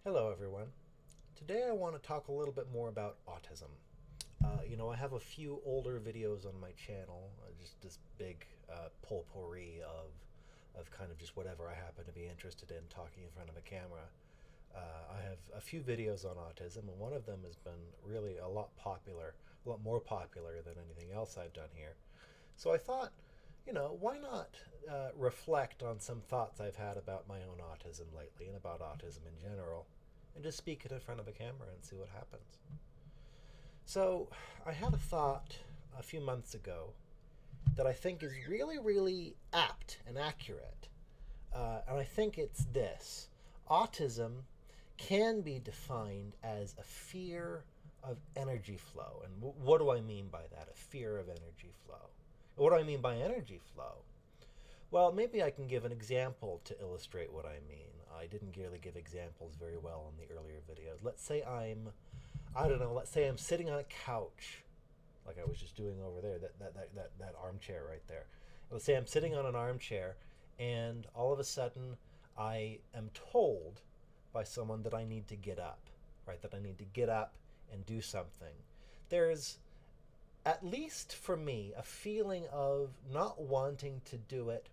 Hello, everyone. Today I want to talk a little bit more about autism. I have a few older videos on my channel, just this big potpourri of kind of just whatever I happen to be interested in talking in front of a camera. I have a few videos on autism, and one of them has been really a lot more popular than anything else I've done here. So I thought, why not reflect on some thoughts I've had about my own autism lately and about autism in general, and just speak it in front of a camera and see what happens. So I had a thought a few months ago that I think is really, really apt and accurate. And I think it's this: autism can be defined as a fear of energy flow. And what do I mean by that? A fear of energy flow. What do I mean by energy flow? Well, maybe I can give an example to illustrate what I mean. I didn't really give examples very well in the earlier videos. I don't know, let's say I'm sitting on a couch, like I was just doing over there, that armchair right there. Let's say I'm sitting on an armchair, and all of a sudden I am told by someone that I need to get up, right? That I need to get up and do something. There's, at least for me, a feeling of not wanting to do it,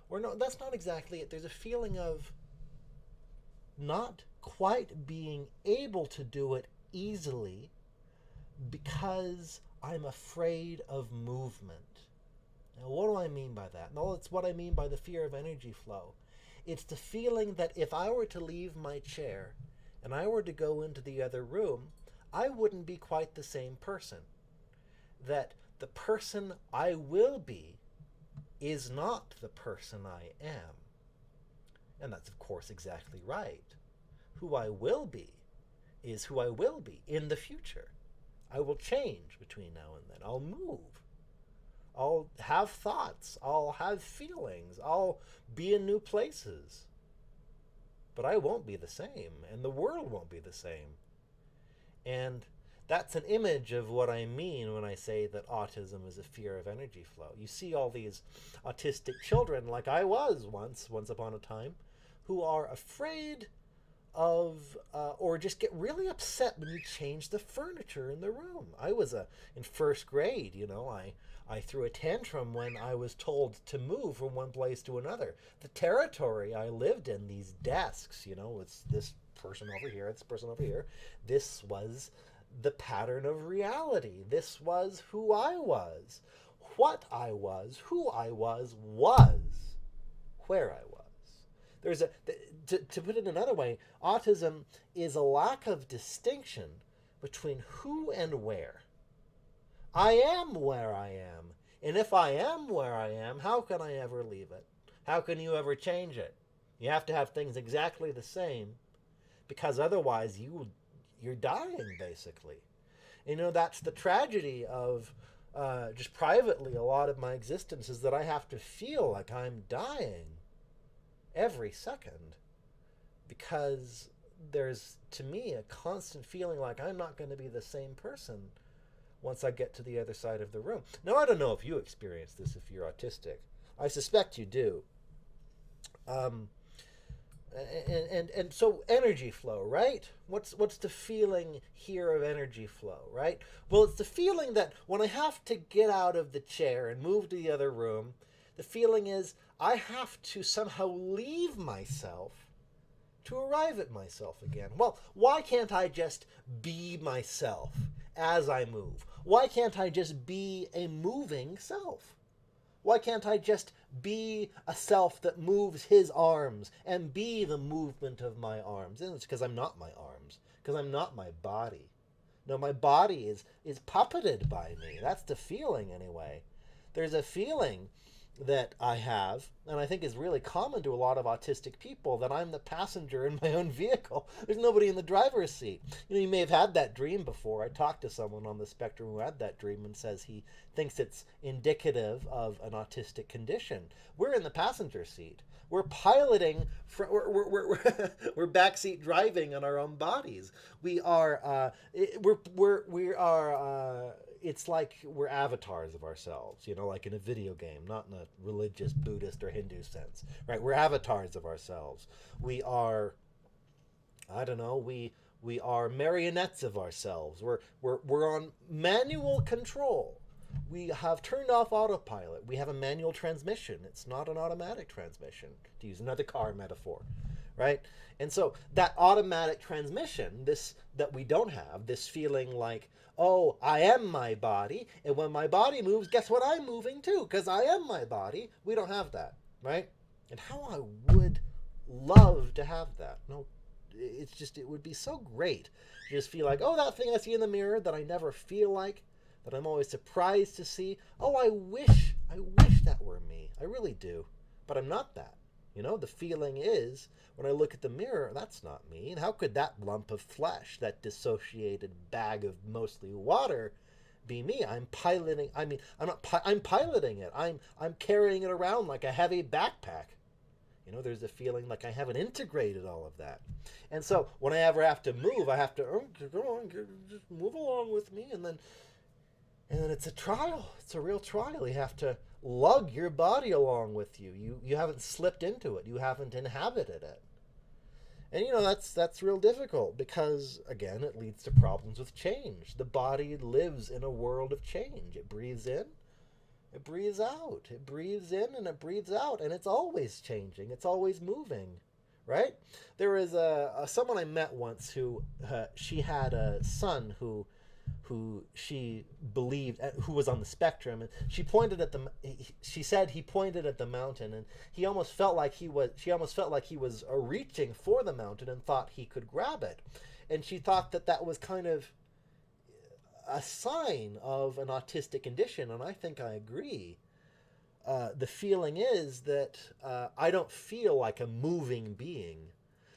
or no, that's not exactly it. There's a feeling of not quite being able to do it easily because I'm afraid of movement. Now, what do I mean by that? No, it's what I mean by the fear of energy flow. It's the feeling that if I were to leave my chair and I were to go into the other room, I wouldn't be quite the same person. That the person I will be is not the person I am. And that's, of course, exactly right. Who I will be is who I will be in the future. I will change between now and then. I'll move. I'll have thoughts. I'll have feelings. I'll be in new places. But I won't be the same, and the world won't be the same. And that's an image of what I mean when I say that autism is a fear of energy flow. You see all these autistic children, like I was once upon a time, who are afraid of or just get really upset when you change the furniture in the room. I was in first grade, I threw a tantrum when I was told to move from one place to another. The territory I lived in, these desks, it's this person over here, this person over here. This was the pattern of reality. This was who I was. What I was, who I was where I was. There's to put it another way, autism is a lack of distinction between who and where. I am where I am, and if I am where I am, how can I ever leave it? How can you ever change it? You have to have things exactly the same, because otherwise you're dying, basically. That's the tragedy of just privately a lot of my existence, is that I have to feel like I'm dying every second, because there's, to me, a constant feeling like I'm not going to be the same person once I get to the other side of the room. Now, I don't know if you experience this if you're autistic. I suspect you do. And so energy flow, right? What's the feeling here of energy flow, right? Well, it's the feeling that when I have to get out of the chair and move to the other room, the feeling is I have to somehow leave myself to arrive at myself again. Well, why can't I just be myself as I move? Why can't I just be a moving self? Why can't I just be a self that moves his arms and be the movement of my arms? And it's because I'm not my arms, because I'm not my body. No, my body is puppeted by me. That's the feeling, anyway. There's a feeling that I have, and I think is really common to a lot of autistic people, that I'm the passenger in my own vehicle. There's nobody in the driver's seat. You may have had that dream before. I talked to someone on the spectrum who had that dream and says he thinks it's indicative of an autistic condition. We're in the passenger seat. We're piloting, we're backseat driving on our own bodies. We are, it's like we're avatars of ourselves, like in a video game, not in a religious, Buddhist, or Hindu sense, right? We're avatars of ourselves. We are I don't know, we are marionettes of ourselves. We're on manual control. We have turned off autopilot. We have a manual transmission. It's not an automatic transmission, to use another car metaphor, right? And so that automatic transmission, this that we don't have, this feeling like, oh, I am my body, and when my body moves, guess what? I'm moving too, because I am my body. We don't have that, right? And how I would love to have that. No, it's just, it would be so great to just feel like, oh, that thing I see in the mirror that I never feel like, that I'm always surprised to see. Oh, I wish that were me. I really do. But I'm not that. You know, the feeling is, when I look at the mirror, that's not me. And how could that lump of flesh, that dissociated bag of mostly water, be me? I'm piloting, I mean, I'm piloting it. I'm carrying it around like a heavy backpack. You know, there's a feeling like I haven't integrated all of that. And so when I ever have to move, I have to, oh, go on, just move along with me. And then it's a trial. It's a real trial. You have to lug your body along with you. You haven't slipped into it. You haven't inhabited it. And you know, that's real difficult because, again, it leads to problems with change. The body lives in a world of change. It breathes in, it breathes out. It breathes in and it breathes out. And it's always changing. It's always moving, right? There was someone I met once who, she had a son who she believed, who was on the spectrum, and she said he pointed at the mountain, and she almost felt like he was reaching for the mountain and thought he could grab it. And she thought that was kind of a sign of an autistic condition, and I think I agree. The feeling is that I don't feel like a moving being.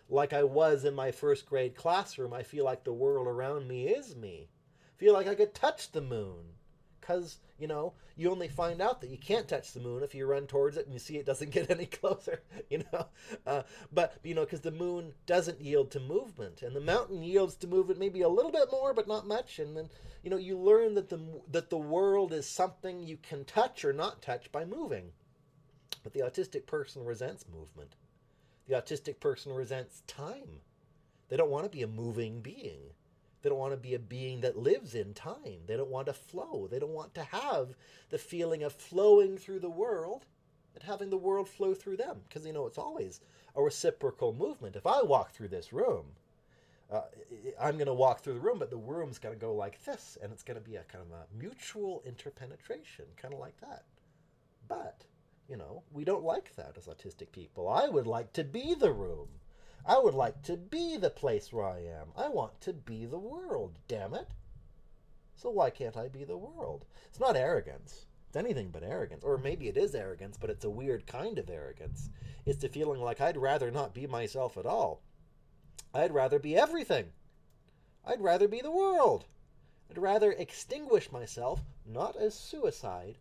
Like I was in my first grade classroom, I feel like the world around me is me. Feel like I could touch the moon, because, you know, you only find out that you can't touch the moon if you run towards it and you see it doesn't get any closer, you know. But, you know, because the moon doesn't yield to movement, and the mountain yields to movement maybe a little bit more, but not much. And then, you know, you learn that the world is something you can touch or not touch by moving. But the autistic person resents movement. The autistic person resents time. They don't want to be a moving being. They don't want to be a being that lives in time. They don't want to flow. They don't want to have the feeling of flowing through the world and having the world flow through them. Because, you know, it's always a reciprocal movement. If I walk through this room, I'm going to walk through the room, but the room's going to go like this. And it's going to be a kind of a mutual interpenetration, kind of like that. But, you know, we don't like that as autistic people. I would like to be the room. I would like to be the place where I am. I want to be the world, damn it. So why can't I be the world? It's not arrogance. It's anything but arrogance. Or maybe it is arrogance, but it's a weird kind of arrogance. It's the feeling like I'd rather not be myself at all. I'd rather be everything. I'd rather be the world. I'd rather extinguish myself, not as suicide,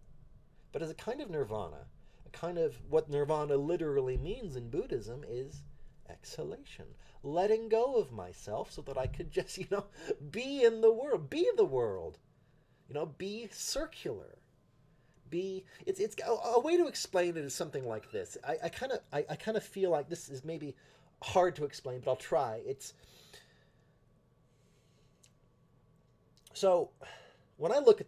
but as a kind of nirvana. A kind of, what nirvana literally means in Buddhism is exhalation, letting go of myself so that I could just, you know, be in the world, be the world, you know, be circular, be, it's a way to explain it is something like this. I kind of feel like this is maybe hard to explain, but I'll try. It's, so when I look,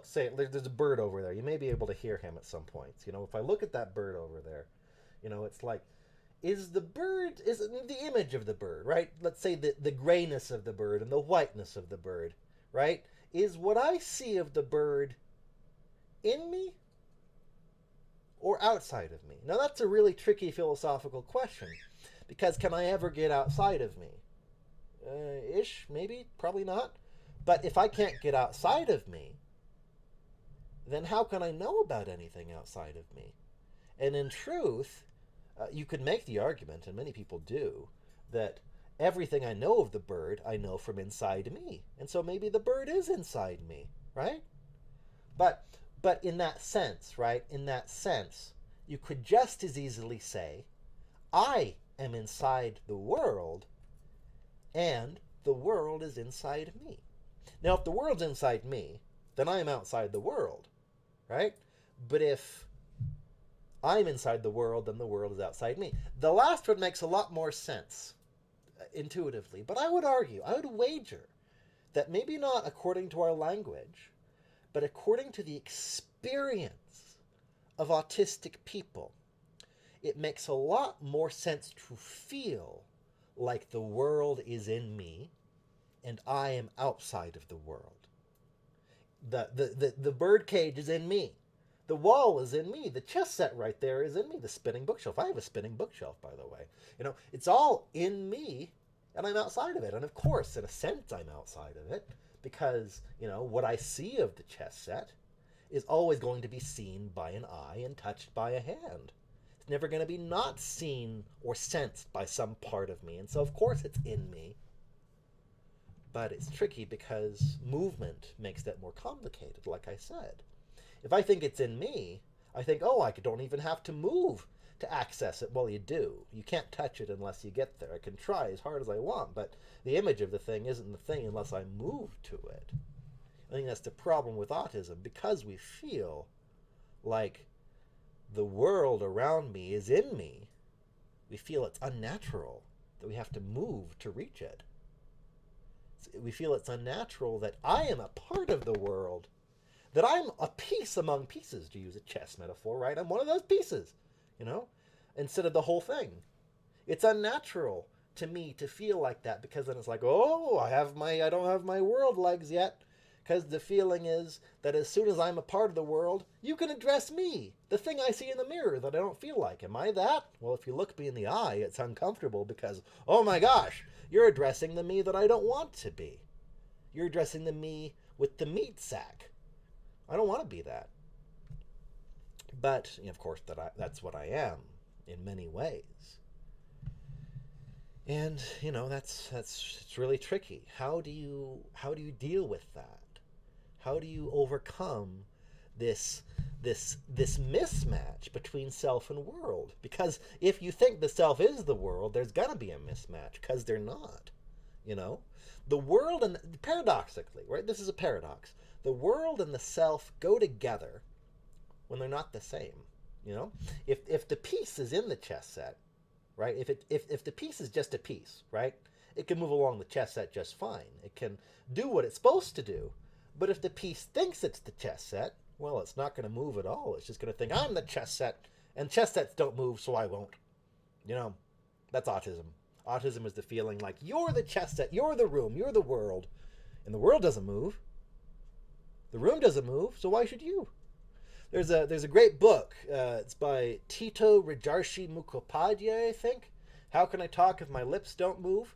say there's a bird over there, you may be able to hear him at some points, you know, if I look at that bird over there, you know, it's like, is the image of the bird, right? Let's say the grayness of the bird and the whiteness of the bird, right? Is what I see of the bird in me or outside of me? Now that's a really tricky philosophical question, because can I ever get outside of me? Ish, maybe, probably not. But if I can't get outside of me, then how can I know about anything outside of me? And in truth, you could make the argument, and many people do, that everything I know of the bird, I know from inside me. And so maybe the bird is inside me, right? But in that sense, right, in that sense, you could just as easily say, I am inside the world, and the world is inside me. Now, if the world's inside me, then I am outside the world, right? But if I'm inside the world, then the world is outside me. The last one makes a lot more sense. intuitively, but I would argue, I would wager that maybe not according to our language, but according to the experience of autistic people, it makes a lot more sense to feel like the world is in me and I am outside of the world. The bird cage is in me. The wall is in me. The chess set right there is in me. The spinning bookshelf. I have a spinning bookshelf, by the way. It's all in me, and I'm outside of it. And of course, in a sense, I'm outside of it because, what I see of the chess set is always going to be seen by an eye and touched by a hand. It's never going to be not seen or sensed by some part of me. And so, of course, it's in me. But it's tricky because movement makes that more complicated, like I said. If I think it's in me, I think, oh, I don't even have to move to access it. Well, you do. You can't touch it unless you get there. I can try as hard as I want, but the image of the thing isn't the thing unless I move to it. I think that's the problem with autism, because we feel like the world around me is in me. We feel it's unnatural that we have to move to reach it. We feel it's unnatural that I am a part of the world, that I'm a piece among pieces, to use a chess metaphor, right? I'm one of those pieces, instead of the whole thing. It's unnatural to me to feel like that, because then it's like, oh, I don't have my world legs yet, because the feeling is that as soon as I'm a part of the world, you can address me, the thing I see in the mirror that I don't feel like. Am I that? Well, if you look me in the eye, it's uncomfortable because, oh my gosh, you're addressing the me that I don't want to be. You're addressing the me with the meat sack. I don't want to be that. But, of course, that's what I am in many ways. And, it's really tricky. How do you deal with that? How do you overcome this mismatch between self and world? Because if you think the self is the world, there's got to be a mismatch, because they're not. The world and paradoxically, right? This is a paradox. The world and the self go together when they're not the same. If the piece is in the chess set, right? If the piece is just a piece, right? It can move along the chess set just fine. It can do what it's supposed to do. But if the piece thinks it's the chess set, well, it's not going to move at all. It's just going to think, I'm the chess set, and chess sets don't move, so I won't. That's autism. Autism is the feeling like you're the chess set, you're the room, you're the world, and the world doesn't move. The room doesn't move, so why should you? There's a great book. It's by Tito Rajarshi Mukhopadhyay, I think. How Can I Talk If My Lips Don't Move?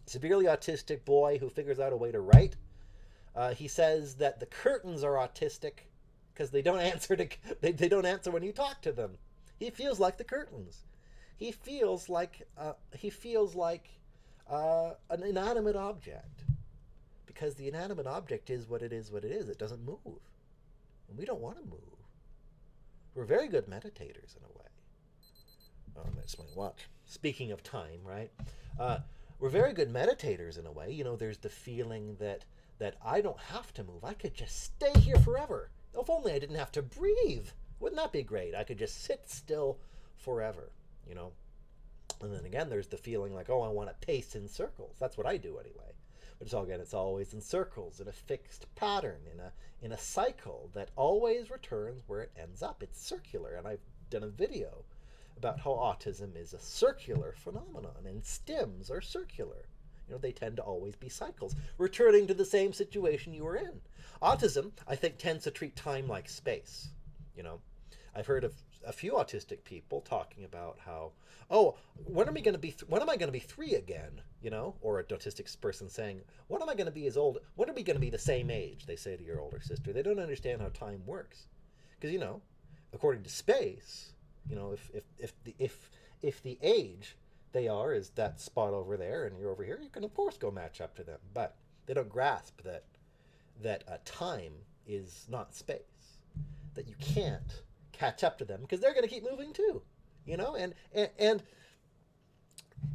Severely autistic boy who figures out a way to write. He says that the curtains are autistic because they don't answer they don't answer when you talk to them. He feels like the curtains. He feels like an inanimate object, because the inanimate object is what it is. It doesn't move, and we don't want to move. We're very good meditators in a way. Oh, that's my watch. Speaking of time, right? We're very good meditators in a way. There's the feeling that I don't have to move. I could just stay here forever. If only I didn't have to breathe. Wouldn't that be great? I could just sit still forever, And then again, there's the feeling like, oh, I want to pace in circles. That's what I do anyway. But it's always in circles, in a fixed pattern, in a cycle that always returns where it ends up. It's circular, and I've done a video about how autism is a circular phenomenon, and stims are circular. They tend to always be cycles, returning to the same situation you were in. Autism, I think, tends to treat time like space. I've heard of a few autistic people talking about how, oh, when am I going to be 3 again? Or an autistic person saying, when am I going to be as old? When are we going to be the same age? They say to your older sister. They don't understand how time works, because according to space, if the age they are is that spot over there and you're over here, you can of course go match up to them. But they don't grasp that time is not space, that you can't catch up to them because they're going to keep moving too, and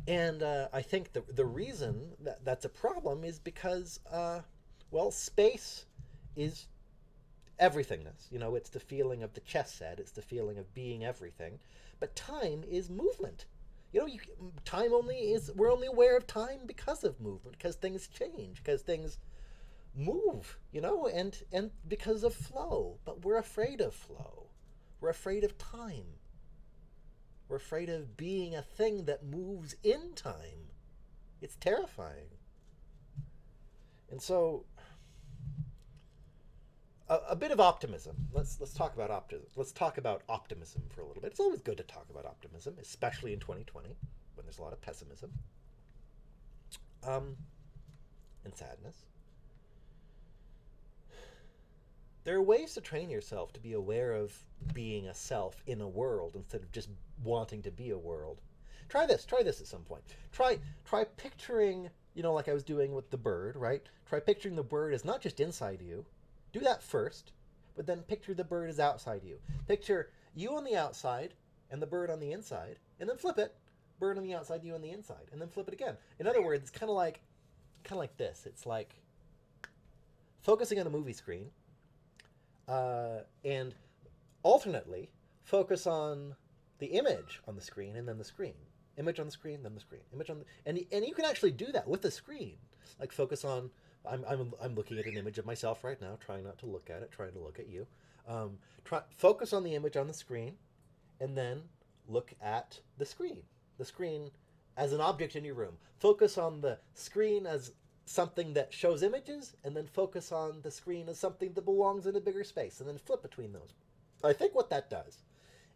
I think the reason that's a problem is because space is everythingness. It's the feeling of the chess set, it's the feeling of being everything, but time is movement. You know, time only is, we're only aware of time because of movement, because things change, because things move, you know, and because of flow. But we're afraid of flow. We're afraid of time. We're afraid of being a thing that moves in time. It's terrifying. And so, a bit of optimism. Let's talk about optimism. Let's talk about optimism for a little bit. It's always good to talk about optimism, especially in 2020 when there's a lot of pessimism, and sadness. There are ways to train yourself to be aware of being a self in a world instead of just wanting to be a world. Try this at some point. Try picturing, you know, like I was doing with the bird, right? Try picturing the bird as not just inside you. Do that first, but then picture the bird as outside you. Picture you on the outside and the bird on the inside, and then flip it. Bird on the outside, you on the inside, and then flip it again. In other words, it's kind of like this. It's like focusing on a movie screen, and alternately focus on the image on the screen and then the screen. Image on the screen, then the screen. Image on the, and you can actually do that with the screen. Like focus on. I'm looking at an image of myself right now, trying not to look at it, trying to look at you. Focus on the image on the screen, and then look at the screen. The screen as an object in your room. Focus on the screen as something that shows images, and then focus on the screen as something that belongs in a bigger space, and then flip between those. I think what that does,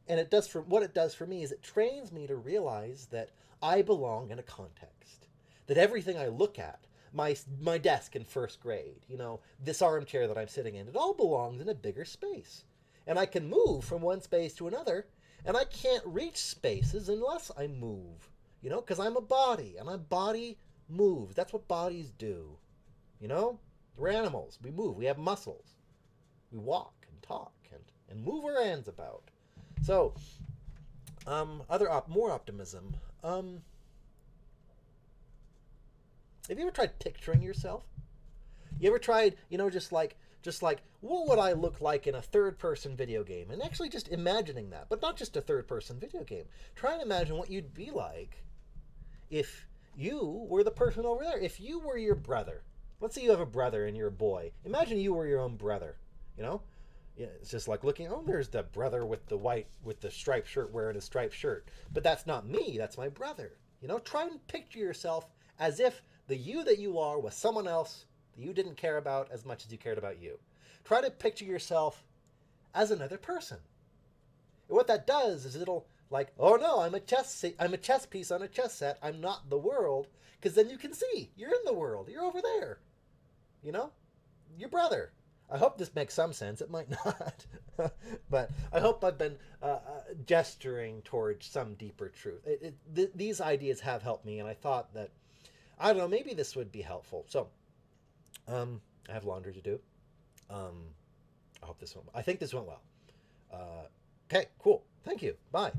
and what it does for me is it trains me to realize that I belong in a context. That everything I look at, my desk in first grade, you know, this armchair that I'm sitting in, it all belongs in a bigger space. And I can move from one space to another, and I can't reach spaces unless I move, you know, because I'm a body, and my body moves. That's what bodies do, you know? We're animals. We move. We have muscles. We walk and talk and move our hands about. So, more optimism. Have you ever tried picturing yourself? You ever tried, you know, just like, what would I look like in a third-person video game? And actually just imagining that, but not just a third-person video game. Try and imagine what you'd be like if you were the person over there. If you were your brother. Let's say you have a brother and you're a boy. Imagine you were your own brother, you know? Yeah, it's just like looking, oh, there's the brother with the striped shirt wearing a striped shirt. But that's not me, that's my brother. You know, try and picture yourself as if the you that you are was someone else that you didn't care about as much as you cared about you. Try to picture yourself as another person. And what that does is it'll like, oh no, I'm a chess piece on a chess set. I'm not the world, because then you can see you're in the world. You're over there. You know, your brother. I hope this makes some sense. It might not, but I hope I've been gesturing towards some deeper truth. These ideas have helped me, and I thought that, I don't know, maybe this would be helpful. So, I have laundry to do. I hope this went well. I think this went well. Okay, cool. Thank you. Bye.